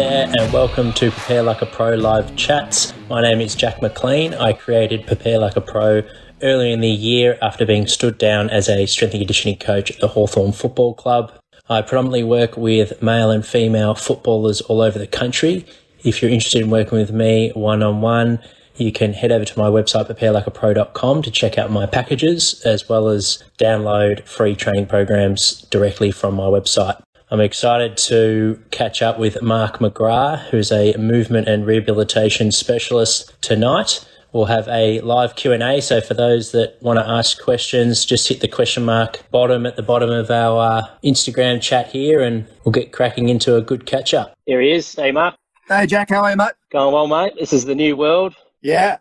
there, and welcome to Prepare Like a Pro Live Chats. My name is Jack McLean. I created Prepare Like a Pro earlier in the year after being stood down as a strength and conditioning coach at the Hawthorn Football Club. I predominantly work with male and female footballers all over the country. If you're interested in working with me one-on-one, you can head over to my website, preparelikeapro.com, to check out my packages, as well as download free training programs directly from my website. I'm excited to catch up with Mark McGrath, who's a movement and rehabilitation specialist tonight. We'll have a live Q&A, so for those that want to ask questions, just hit the question mark at the bottom of our Instagram chat here, and we'll get cracking into a good catch-up. Here he is. Hey, Mark. Hey, Jack. How are you, mate? Going well, mate. This is the new world. Yeah.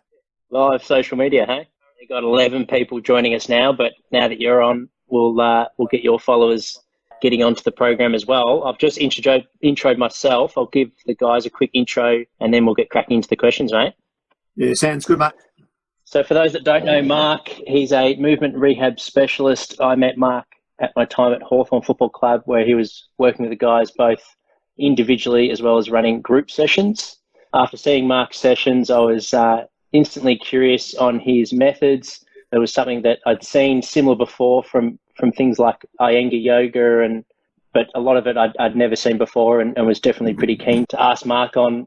Live social media, hey? We've got 11 people joining us now, but now that you're on, we'll get your followers getting onto the program as well. I've just introed myself. I'll give the guys a quick intro, and then we'll get cracking into the questions, mate. Yeah, sounds good, mate. So for those that don't know Mark, he's a movement rehab specialist. I met Mark at my time at Hawthorn Football Club, where he was working with the guys both individually as well as running group sessions. After seeing Mark's sessions, I was instantly curious on his methods. It was something that I'd seen similar before from things like Iyengar yoga, but a lot of it I'd never seen before, and was definitely pretty keen to ask Mark on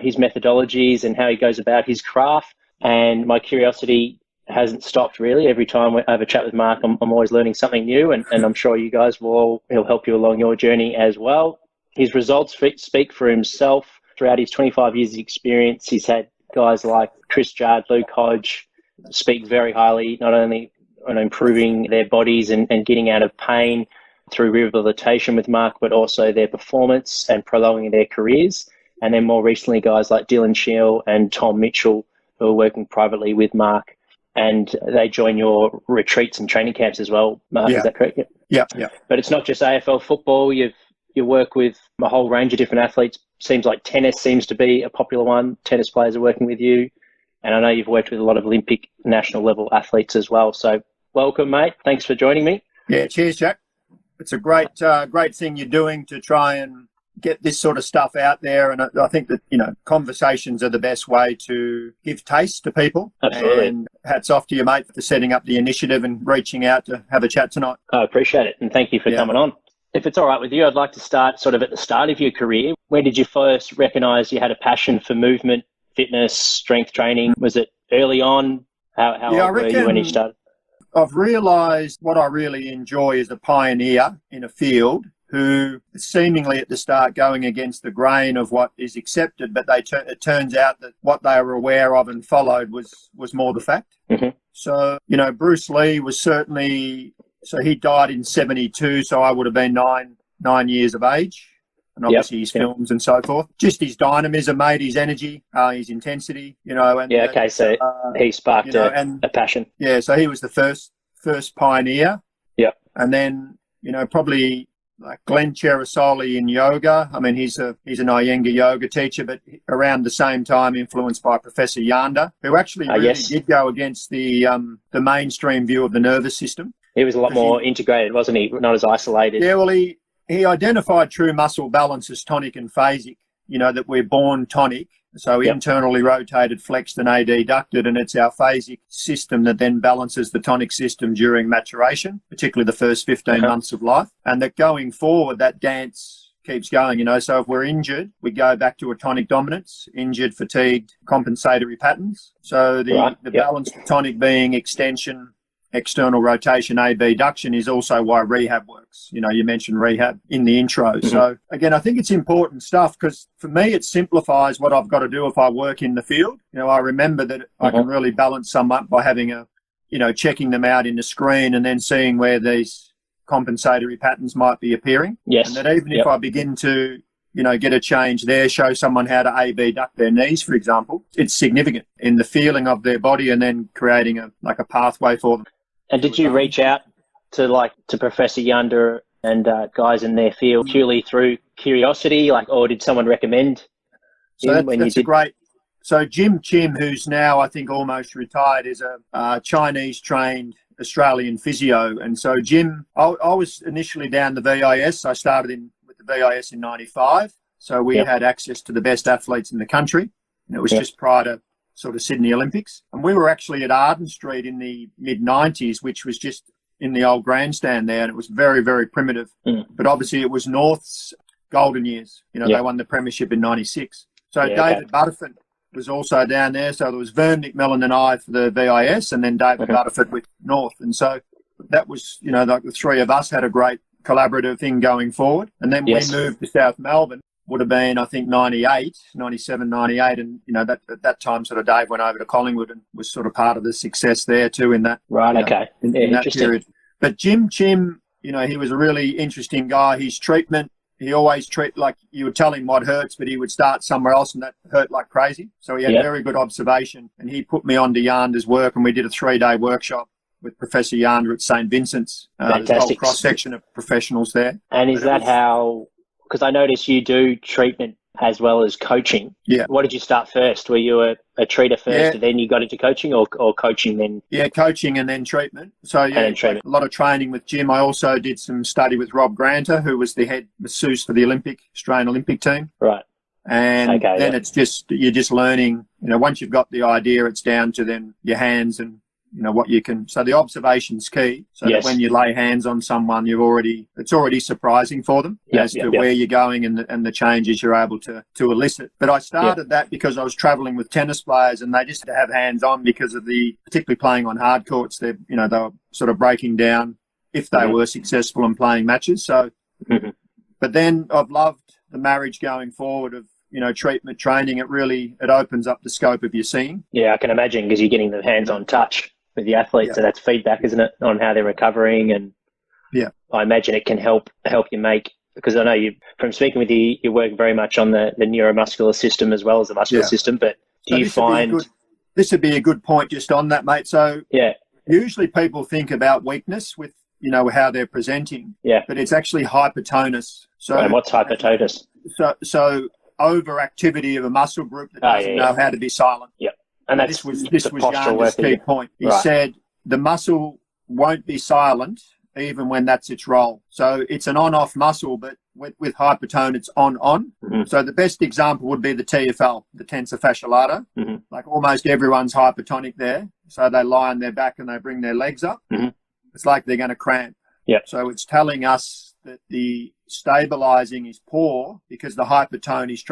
his methodologies and how he goes about his craft. And my curiosity hasn't stopped really. Every time I have a chat with Mark, I'm always learning something new, and I'm sure you guys he'll help you along your journey as well. His results speak for himself. Throughout his 25 years of experience, he's had guys like Chris Judd, Luke Hodge speak very highly, not only on improving their bodies and getting out of pain through rehabilitation with Mark, but also their performance and prolonging their careers. And then more recently, guys like Dylan Shiel and Tom Mitchell, who are working privately with Mark, and they join your retreats and training camps as well, Mark. Yeah. Is that correct? Yeah. But it's not just AFL football. You work with a whole range of different athletes. Seems like tennis seems to be a popular one. Tennis players are working with you. And I know you've worked with a lot of Olympic national level athletes as well. So welcome, mate. Thanks for joining me. Yeah, cheers, Jack. It's a great thing you're doing to try and get this sort of stuff out there. And I think that, conversations are the best way to give taste to people. Absolutely. And hats off to you, mate, for setting up the initiative and reaching out to have a chat tonight. I appreciate it. And thank you for coming on. If it's all right with you, I'd like to start sort of at the start of your career. When did you first recognise you had a passion for movement, fitness, strength training? Was it early on? How old were you when you started? I've realised what I really enjoy is a pioneer in a field who seemingly at the start going against the grain of what is accepted, but it turns out that what they were aware of and followed was more the fact. Mm-hmm. So, Bruce Lee was certainly... So he died in 1972, so I would have been nine years of age. And obviously his films and so forth. Just his dynamism, mate, his energy, his intensity, And, so he sparked a passion. Yeah, so he was the first pioneer. Yeah. And then, probably like Glenn Cherasoli in yoga. I mean, he's an Iyengar yoga teacher, but around the same time influenced by Professor Yanda, who actually really did go against the mainstream view of the nervous system. He was a lot more integrated, wasn't he? Not as isolated. Yeah, well, he identified true muscle balance as tonic and phasic, that we're born tonic, so internally rotated, flexed and adducted, and it's our phasic system that then balances the tonic system during maturation, particularly the first 15 months of life, and that going forward, that dance keeps going, so if we're injured, we go back to a tonic dominance, injured, fatigued, compensatory patterns. So the balance, the tonic being extension, external rotation, abduction is also why rehab works. You mentioned rehab in the intro. Mm-hmm. So again, I think it's important stuff because for me, it simplifies what I've got to do if I work in the field. I remember that I can really balance some up by having checking them out in the screen and then seeing where these compensatory patterns might be appearing. Yes. And that even if I begin to get a change there, show someone how to abduct their knees, for example, it's significant in the feeling of their body and then creating a pathway for them. And did you reach out to Professor Yanda and guys in their field purely through curiosity, or did someone recommend him when you did? So Jim Chim, who's now I think almost retired, is a Chinese-trained Australian physio. And so Jim, I was initially down the VIS. I started with the VIS in 95. So we had access to the best athletes in the country. And it was just prior to sort of Sydney Olympics. And we were actually at Arden Street in the mid-90s, which was just in the old grandstand there. And it was very, very primitive. But obviously it was North's golden years. You know, they won the premiership in 96. So David Butterford was also down there. So there was Vern McMillan and I for the VIS, and then David Butterford with North. And so that was, you know, like the three of us had a great collaborative thing going forward. And then we moved to South Melbourne. Would have been, I think, 97, 98. And, you know, at that time sort of Dave went over to Collingwood and was sort of part of the success there too in that. Right, okay. In that period. But Jim Chim, you know, he was a really interesting guy. His treatment, he always like you would tell him what hurts, but he would start somewhere else and that hurt like crazy. So he had very good observation. And he put me on to Yanda's work, and we did a 3-day workshop with Professor Yanda at St. Vincent's. There's a whole cross-section of professionals there. And is that how... Because I noticed you do treatment as well as coaching. Yeah. What did you start first? Were you a treater first and then you got into coaching, or coaching then? Yeah, coaching and then treatment. So, like a lot of training with Jim. I also did some study with Rob Granter, who was the head masseuse for the Australian Olympic team. Right. And then it's just, you're just learning, you know, once you've got the idea, it's down to then your hands and, you know, what you can. So the observation's key. So that when you lay hands on someone, it's already surprising for them as to where you're going and the changes you're able to elicit. But I started that because I was traveling with tennis players, and they just had to have hands on because of particularly playing on hard courts. They were sort of breaking down if they were successful in playing matches. So, but then I've loved the marriage going forward of, you know, treatment training. It opens up the scope of your seeing. Yeah, I can imagine, because you're getting the hands-on touch with the athletes, so that's feedback, isn't it, on how they're recovering? And I imagine it can help you make, because I know you, from speaking with you, you work very much on the neuromuscular system as well as the muscular system. But do you find this would be a good point just on that, mate? So usually people think about weakness with, you know, how they're presenting, but it's actually hypertonus. So and what's hypertonus? So overactivity of a muscle group that doesn't know how to be silent. Yeah. And this was Yanda's key point. He said the muscle won't be silent even when that's its role. So it's an on-off muscle, but with hypertone, it's on-on. So the best example would be the TFL, the tensor fasciae latae. Like almost everyone's hypertonic there. So they lie on their back and they bring their legs up. It's like they're going to cramp. So it's telling us that the stabilizing is poor because the hypertone is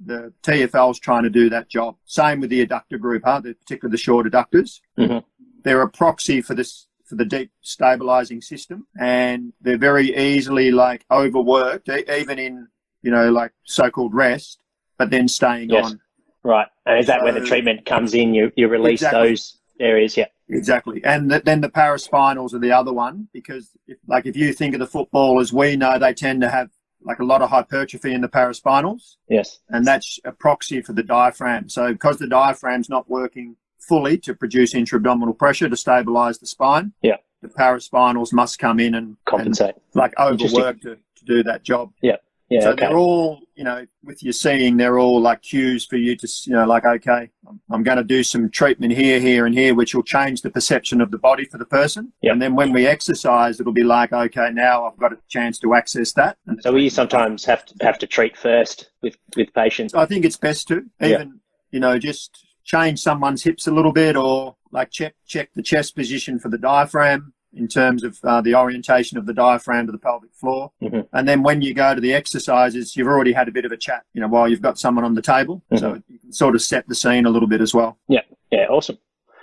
the TFL is trying to do that job. Same with the adductor group, particularly the short adductors. They're a proxy for the deep stabilizing system, and they're very easily like overworked, even in, you know, like so-called rest, but then staying on. Right. And is that where the treatment comes in? You release those areas, Exactly. And then the paraspinals are the other one, because if you think of the footballers, we know they tend to have like a lot of hypertrophy in the paraspinals. Yes. And that's a proxy for the diaphragm. So because the diaphragm's not working fully to produce intra-abdominal pressure to stabilize the spine, the paraspinals must come in and compensate, like overwork to do that job. So they're all, you know, with your seeing, they're all like cues for you to, you know, like, okay, I'm going to do some treatment here, and here, which will change the perception of the body for the person. And then when we exercise, it'll be like, okay, now I've got a chance to access that. And so you sometimes have to treat first with patients? I think it's best to even, you know, just change someone's hips a little bit, or like check the chest position for the diaphragm, in terms of the orientation of the diaphragm to the pelvic floor. And then when you go to the exercises, you've already had a bit of a chat, you know, while you've got someone on the table. So you can sort of set the scene a little bit as well. Yeah, awesome.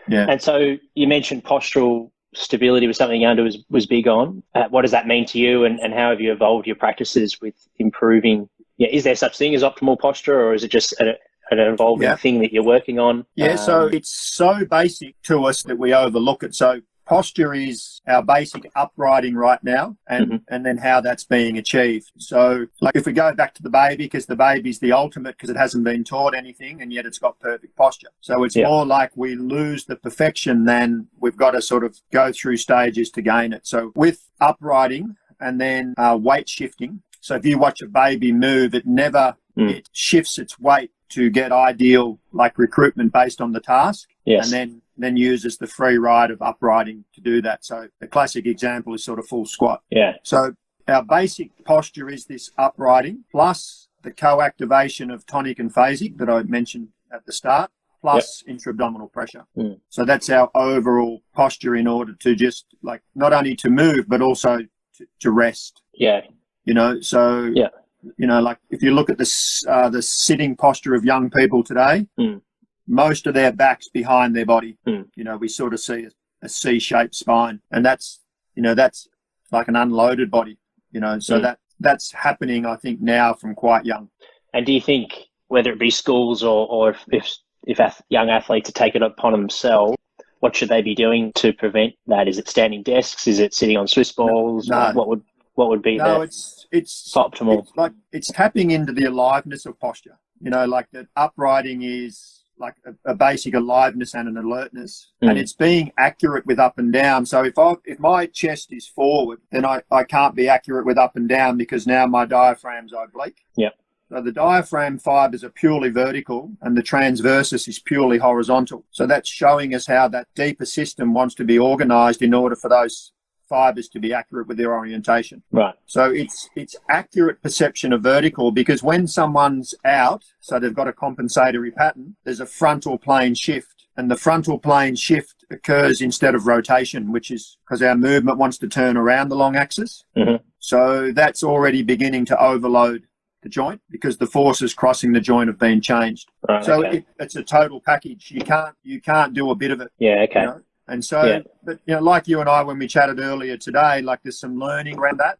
And so you mentioned postural stability was something Yanda was big on. What does that mean to you, and how have you evolved your practices with improving? Is there such thing as optimal posture, or is it just an evolving thing that you're working on? So it's so basic to us that we overlook it. So posture is our basic uprighting right now, and then how that's being achieved. So like if we go back to the baby, because the baby's the ultimate, because it hasn't been taught anything and yet it's got perfect posture. So it's more like we lose the perfection than we've got to sort of go through stages to gain it. So with uprighting and then weight shifting. So if you watch a baby move, it never it shifts its weight to get ideal like recruitment based on the task, and then uses the free ride of uprighting to do that. So the classic example is sort of full squat. So our basic posture is this uprighting plus the co-activation of tonic and phasic that I mentioned at the start, plus intra-abdominal pressure. So that's our overall posture in order to just like not only to move, but also to rest. Yeah. You know, so, you know, like if you look at the sitting posture of young people today, most of their back's behind their body. You know, we sort of see a C-shaped spine, and that's, you know, that's like an unloaded body, you know, so that's happening, I think, now from quite young. And do you think, whether it be schools or if young athletes are taking it upon themselves, what should they be doing to prevent that? Is it standing desks? Is it sitting on Swiss balls? No. What would be it's optimal? It's like it's tapping into the aliveness of posture. You know, like that uprighting is like a basic aliveness and an alertness, and it's being accurate with up and down. So if my chest is forward, then I can't be accurate with up and down because now my diaphragm's oblique. Yeah. So the diaphragm fibers are purely vertical and the transversus is purely horizontal. So that's showing us how that deeper system wants to be organized in order for those fibers to be accurate with their orientation. Right. So it's accurate perception of vertical, because when someone's out, so they've got a compensatory pattern, there's a frontal plane shift, and the frontal plane shift occurs instead of rotation, which is because our movement wants to turn around the long axis. So that's already beginning to overload the joint because the forces crossing the joint have been changed. Right, so okay. it's a total package. You can't do a bit of it. Yeah. Okay. You know? And so, but you know, like you and I, when we chatted earlier today, like there's some learning around that.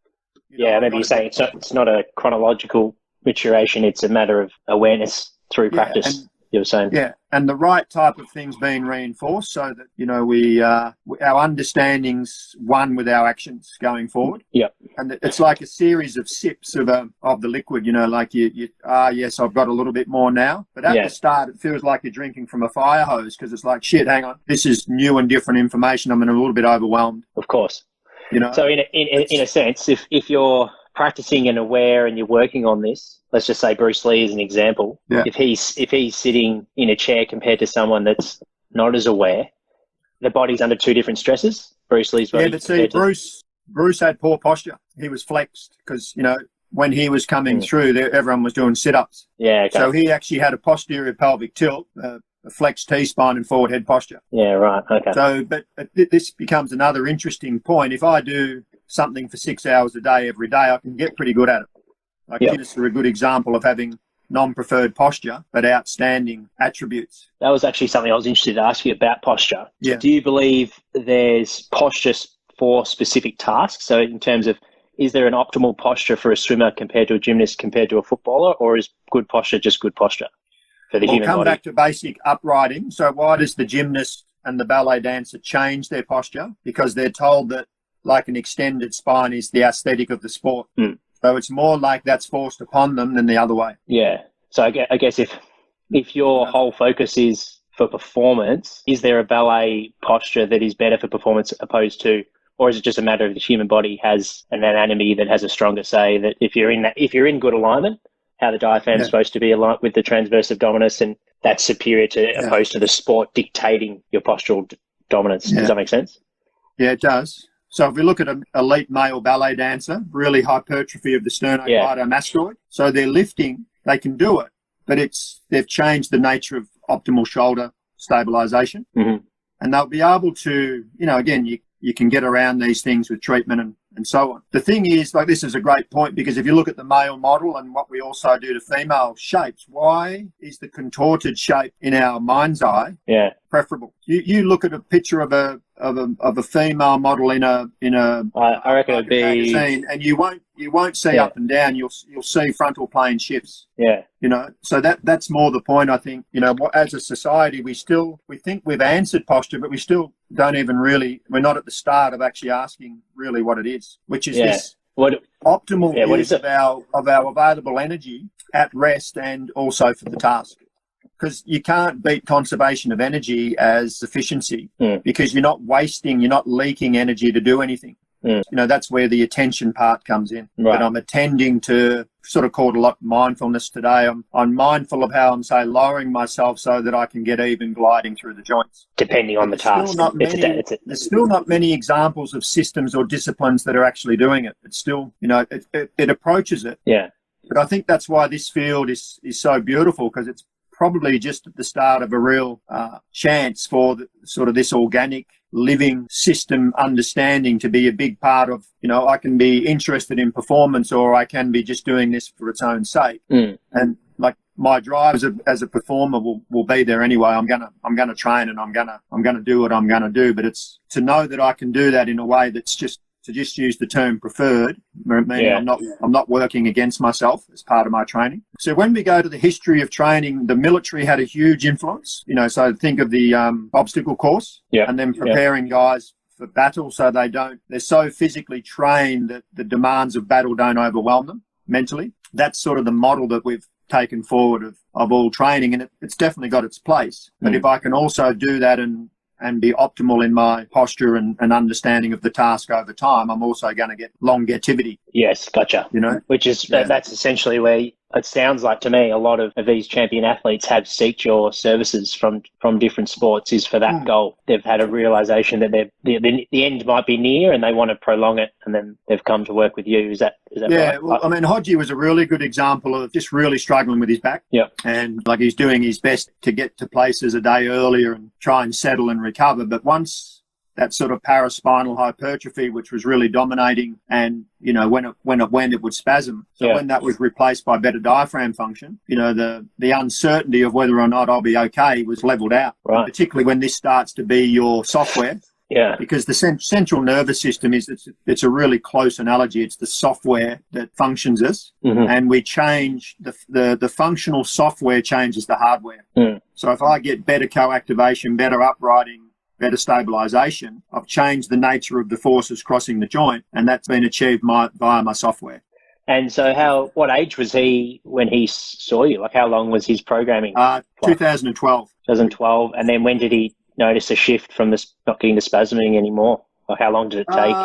Maybe you're saying it's not a chronological maturation; it's a matter of awareness through practice. You were saying, and the right type of things being reinforced, so that you know our understanding's one with our actions going forward. Yeah, and it's like a series of sips of the liquid. You know, like yes, I've got a little bit more now, but at the start it feels like you're drinking from a fire hose because it's like shit. Hang on, this is new and different information. I'm a little bit overwhelmed. Of course, you know. So in a sense, if you're practicing and aware and you're working on this, let's just say Bruce Lee is an example. If he's sitting in a chair compared to someone that's not as aware, the body's under two different stresses. Bruce Lee's body. Yeah, but see, Bruce had poor posture. He was flexed because, you know, when he was coming through, everyone was doing sit-ups. Yeah, okay. So he actually had a posterior pelvic tilt, a flexed T-spine and forward head posture. Yeah, right, okay. So, but this becomes another interesting point. If I do something for 6 hours a day every day, I can get pretty good at it. Like tennis are a good example of having non-preferred posture but outstanding attributes. That was actually something I was interested to ask you about posture. Yeah. Do you believe there's posture for specific tasks? So in terms of, is there an optimal posture for a swimmer compared to a gymnast compared to a footballer, or is good posture just good posture for the human body? We'll come back to basic uprighting. So why does the gymnast and the ballet dancer change their posture? Because they're told that like an extended spine is the aesthetic of the sport. So it's more like that's forced upon them than the other way. Yeah. So I guess if your whole focus is for performance, is there a ballet posture that is better for performance opposed to, or is it just a matter of the human body has an anatomy that has a stronger say that if you're in good alignment, how the diaphragm is supposed to be aligned with the transverse abdominis, and that's superior to opposed to the sport dictating your postural dominance. Does that make sense? Yeah, it does. So if we look at an elite male ballet dancer, really hypertrophy of the sternocleidomastoid. So they're lifting, they can do it, but they've changed the nature of optimal shoulder stabilization. And they'll be able to, you know, again, you can get around these things with treatment and so on. The thing is, like, this is a great point, because if you look at the male model and what we also do to female shapes, why is the contorted shape in our mind's eye preferable? You look at a picture of a female model in a I reckon it'd be magazine, and you won't see up and down. You'll see frontal plane shifts. Yeah, you know. So that's more the point. I think, you know, as a society, we think we've answered posture, but we still don't even really. We're not at the start of actually asking really what it is, which is this optimal use of our available energy at rest and also for the task. Because you can't beat conservation of energy as efficiency, because you're not wasting, you're not leaking energy to do anything. You know, that's where the attention part comes in. Right. But I'm attending to, sort of called a lot mindfulness today. I'm mindful of how I'm, say, lowering myself so that I can get even gliding through the joints. Depending on the task. There's still not many examples of systems or disciplines that are actually doing it. It's still, you know, it approaches it. Yeah. But I think that's why this field is so beautiful, because it's probably just at the start of a real chance for sort of this organic living system understanding to be a big part of, I can be interested in performance, or I can be just doing this for its own sake. And like my drive as a performer will be there anyway. I'm gonna train, and I'm gonna do what I'm gonna do. But it's to know that I can do that in a way that's just, to just use the term preferred, meaning I'm not working against myself as part of my training. So when we go to the history of training, the military had a huge influence. So think of the obstacle course, and then preparing guys for battle, so they're so physically trained that the demands of battle don't overwhelm them mentally. That's sort of the model that we've taken forward of all training, and it's definitely got its place. But if I can also do that and be optimal in my posture and understanding of the task over time, I'm also going to get longevity. Yes, gotcha. Which is, that's essentially where it sounds like to me a lot of these champion athletes have seeked your services from different sports is for that goal. They've had a realization that the end might be near and they want to prolong it, and then they've come to work with you. Is that right? Well, I mean, Hodgie was a really good example of just really struggling with his back. And like he's doing his best to get to places a day earlier and try and settle and recover. But once that sort of paraspinal hypertrophy, which was really dominating, and when it went, it would spasm. So when that was replaced by better diaphragm function, the uncertainty of whether or not I'll be okay was leveled out. Right. Particularly when this starts to be your software. Because the central nervous system it's a really close analogy. It's the software that functions us, and we change the functional software changes the hardware. So if I get better co-activation, better uprighting, better stabilization, I've changed the nature of the forces crossing the joint, and that's been achieved via my software. And so what age was he when he saw you? Like, how long was his programming? 2012. 2012. And then when did he notice a shift from not getting the spasming anymore? Like, how long did it take?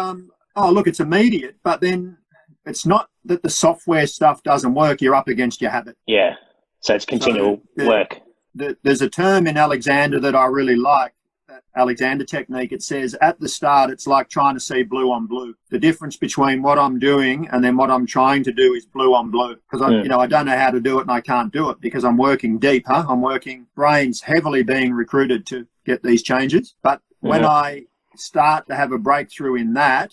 Look, it's immediate, but then it's not that the software stuff doesn't work. You're up against your habit. Yeah. So it's continual work. There's a term in Alexander that I really like. Alexander technique. It says at the start it's like trying to see blue on blue. The difference between what I'm doing and then what I'm trying to do is blue on blue, because I don't know how to do it and I can't do it because I'm working deep. I'm working brains heavily being recruited to get these changes. But when I start to have a breakthrough in that,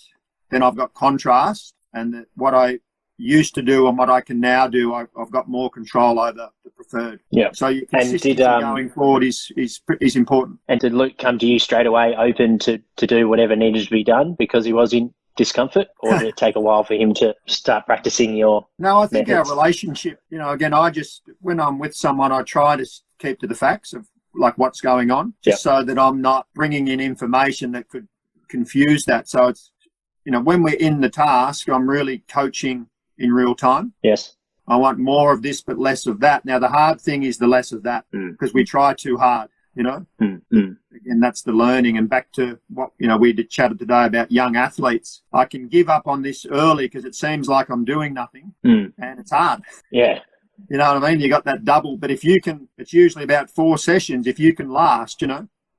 then I've got contrast, and what I used to do and what I can now do, I've got more control over the preferred. So your consistency going forward is important. And did Luke come to you straight away open to do whatever needed to be done because he was in discomfort, or did it take a while for him to start practicing your No, I think methods? Our relationship, again, when I'm with someone, I try to keep to the facts of like what's going on, just so that I'm not bringing in information that could confuse that. So it's, when we're in the task, I'm really coaching in real time. Yes. I want more of this, but less of that. Now, the hard thing is the less of that, because we try too hard, Again, that's the learning. And back to what, we chatted today about young athletes. I can give up on this early because it seems like I'm doing nothing, and it's hard. Yeah. You know what I mean? You got that double, but if you can, it's usually about 4 sessions. If you can last,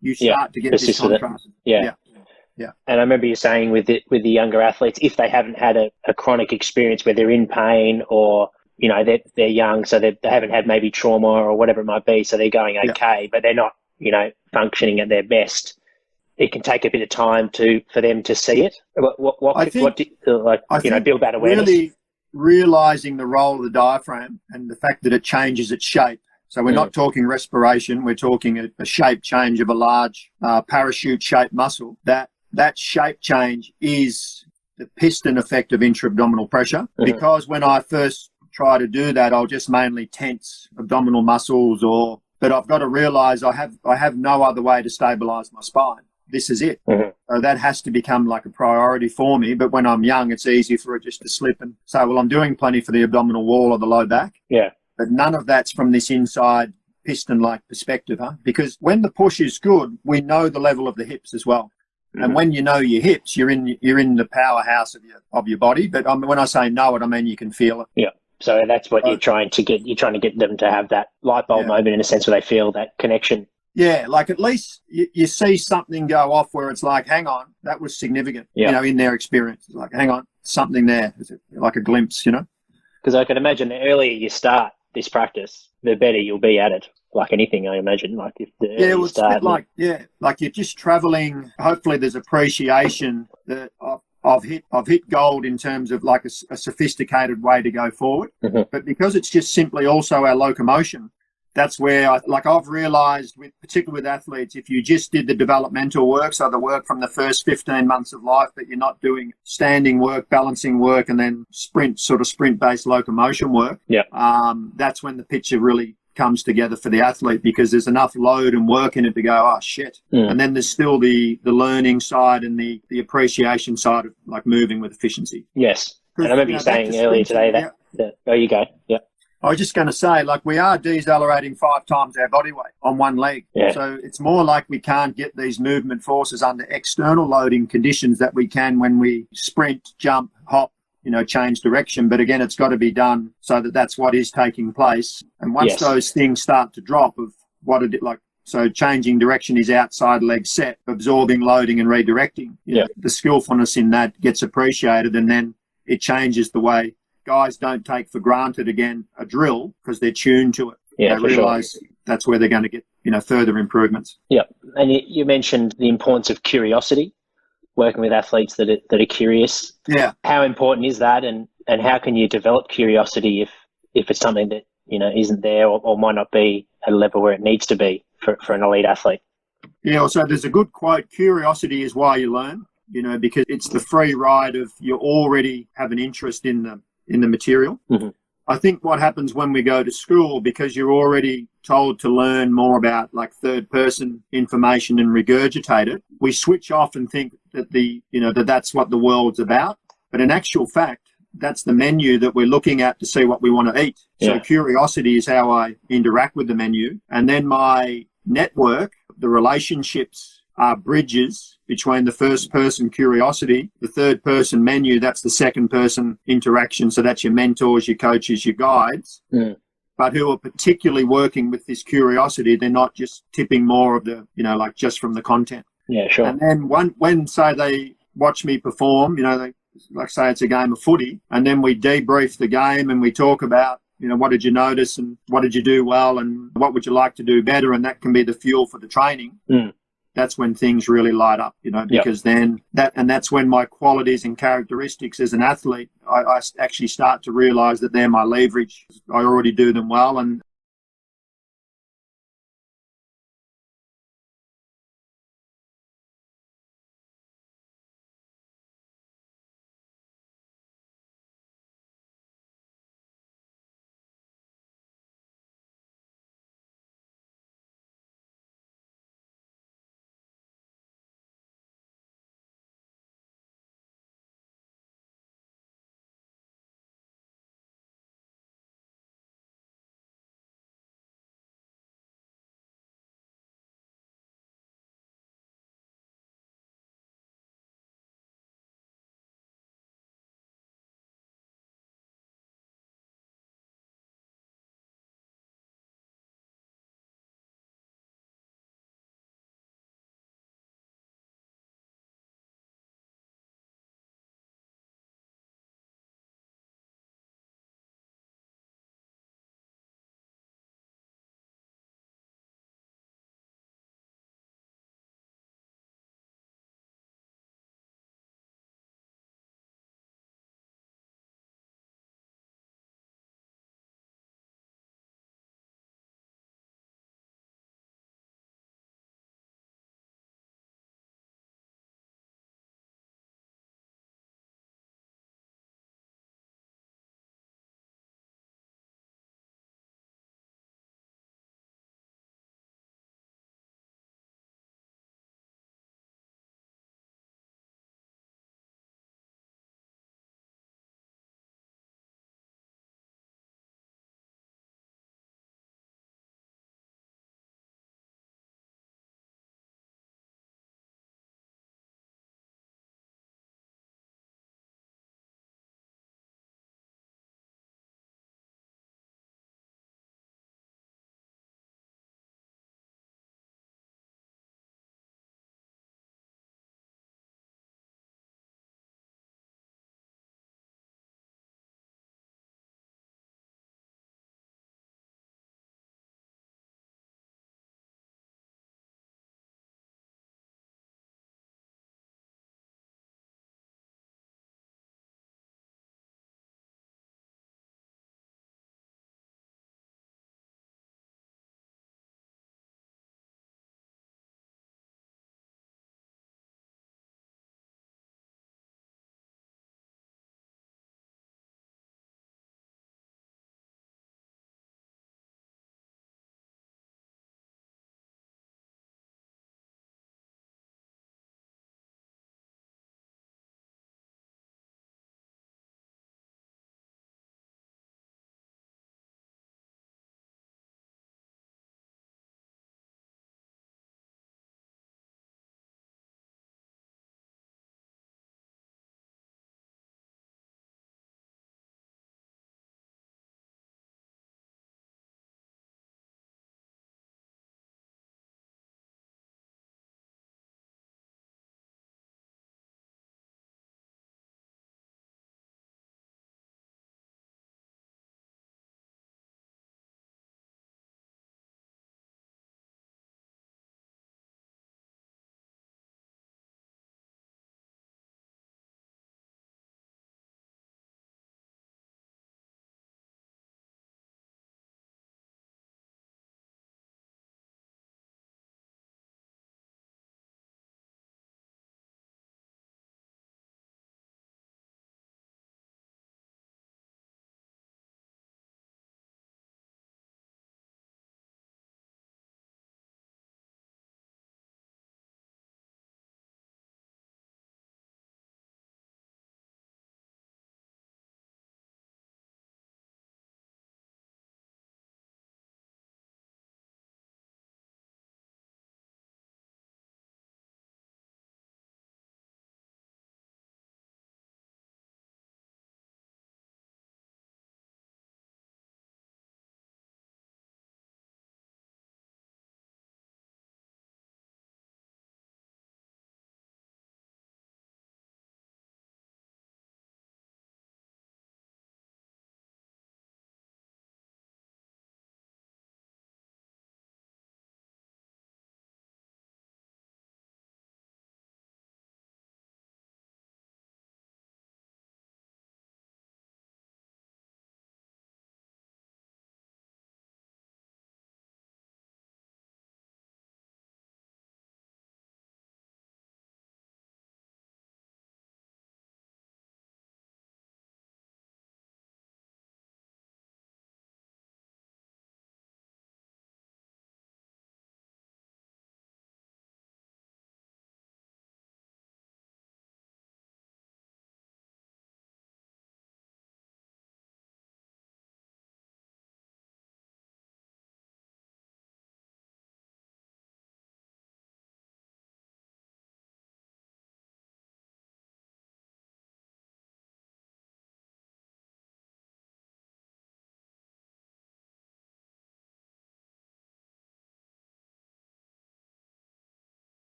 you start to get this contrast. Yeah. And I remember you saying with the younger athletes, if they haven't had a chronic experience where they're in pain, or they're young, so they haven't had maybe trauma or whatever it might be, so they're going okay, but they're not functioning at their best. It can take a bit of time for them to see it. Build that awareness. Really realizing the role of the diaphragm and the fact that it changes its shape. So we're not talking respiration, we're talking a shape change of a large parachute-shaped muscle. That shape change is the piston effect of intra-abdominal pressure, because when I first try to do that, I'll just mainly tense abdominal muscles, but I've got to realize I have no other way to stabilize my spine. This is it. So that has to become like a priority for me. But when I'm young, it's easy for it just to slip and say, well, I'm doing plenty for the abdominal wall or the low back. Yeah. But none of that's from this inside piston-like perspective, Because when the push is good, we know the level of the hips as well. And when you know your hips, you're in the powerhouse of your body. But when I say know it, I mean you can feel it. Yeah. So that's what you're trying to get. You're trying to get them to have that light bulb moment, in a sense, where they feel that connection. Yeah, like at least you see something go off where it's like, hang on, that was significant. In their experience, it's like, hang on, something there, like a glimpse. Because I can imagine the earlier you start this practice, the better you'll be at it. Like anything, I imagine. Like if the earlier you it's start, a bit like like you're just traveling. Hopefully, there's appreciation that I've hit gold in terms of like a sophisticated way to go forward. Mm-hmm. But because it's just simply also our locomotion, that's where I've realised, particularly with athletes, if you just did the developmental work, so the work from the first 15 months of life, but you're not doing standing work, balancing work, and then sprint-based locomotion work, that's when the picture really comes together for the athlete, because there's enough load and work in it to go, oh shit. And then there's still the learning side and the appreciation side of like moving with efficiency. Yes. And I remember you saying earlier today that oh, you go. Yeah. I was just going to say, like, we are decelerating 5 times our body weight on one leg. Yeah. So it's more like we can't get these movement forces under external loading conditions that we can when we sprint, jump, hop, change direction. But again, it's got to be done so that that's what is taking place. And once those things start to drop of what it like, so changing direction is outside leg set, absorbing loading and redirecting. The skillfulness in that gets appreciated, and then it changes the way guys don't take for granted again a drill because they're tuned to it. Yeah, they realise that's where they're going to get further improvements. Yeah, and you mentioned the importance of curiosity, working with athletes that are curious. Yeah, how important is that, and how can you develop curiosity if it's something that isn't there or might not be at a level where it needs to be for an elite athlete? Yeah, so there's a good quote: "Curiosity is why you learn." Because it's the free ride of you already have an interest in the material. Mm-hmm. I think what happens when we go to school, because you're already told to learn more about like third person information and regurgitate it, we switch off and think that that's what the world's about. But in actual fact, that's the menu that we're looking at to see what we want to eat. Yeah. So curiosity is how I interact with the menu. And then my network, the relationships, are bridges between the first person curiosity, the third person menu, that's the second person interaction. So that's your mentors, your coaches, your guides, but who are particularly working with this curiosity. They're not just tipping more of the, like just from the content. Yeah, sure. And then when say they watch me perform, they like say it's a game of footy, and then we debrief the game and we talk about, what did you notice and what did you do well and what would you like to do better? And that can be the fuel for the training. That's when things really light up, because then that's when my qualities and characteristics as an athlete, I actually start to realize that they're my leverage. I already do them well, and